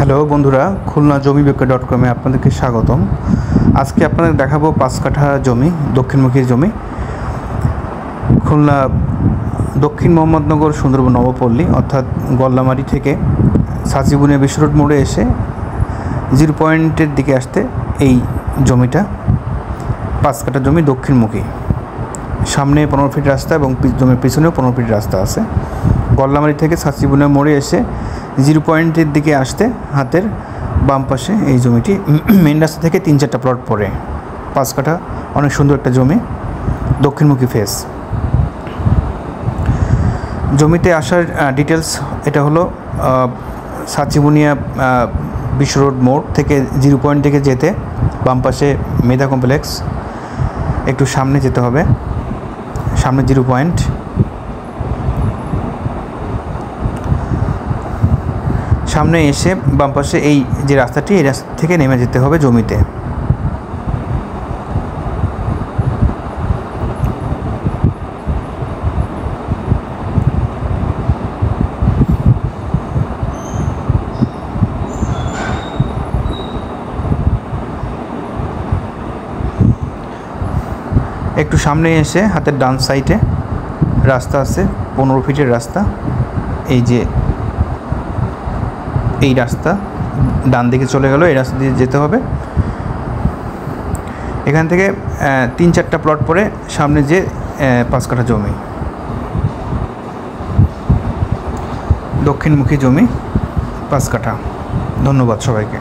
Hello বন্ধুরা, খুলনা জমি বিক্রয়.com আপনাদেরকে স্বাগতম। আজকে আপনাদের দেখাবো 5 কাঠা জমি, দক্ষিণমুখী জমি, খুলনা দক্ষিণ মোহাম্মদনগর সুন্দরবন নবপল্লী অর্থাৎ গল্লামারি থেকে সাচিবুনিয়া বিশ্ব রোড মোড়ে এসে 0 পয়েন্টের দিকে আসতে এই জমিটা 5 কাঠা জমি দক্ষিণমুখী। সামনে 15 ফিট রাস্তা এবং জমির পিছনেও 15 ফিট রাস্তা আছে। গল্লামারি থেকে সাচিবুনিয়া মোড়ে এসে 0 পয়েন্টের দিকে আসতে হাতের বাম পাশে এই জমিটি মেন রাস্তা থেকে 3-4টা প্লট পড়ে। 5 কাঠা অনেক সুন্দর একটা জমি, দক্ষিণমুখী ফেস। জমিতে আসার ডিটেলস এটা হলো সাচিবুনিয়া বিশ্ব রোড মোড় থেকে 0 পয়েন্ট থেকে যেতে বাম পাশে মেধা কমপ্লেক্স, একটু সামনে যেতে হবে, সামনে 0 পয়েন্ট। সামনে এসে বাম পাশে এই যে রাস্তাটি, এই রাস্তা থেকে নেমে যেতে হবে জমিতে। একটু সামনে এসে হাতের ডান সাইডে রাস্তা আছে, 15 ফিটের রাস্তা। এই যে এই রাস্তা ডান দিকে চলে গেল, এই রাস্তা দিয়ে যেতে হবে। এখান থেকে 3-4টা প্লট পরে সামনে যে 5 কাঠা জমি, দক্ষিণমুখী জমি 5 কাঠা। ধন্যবাদ সবাইকে।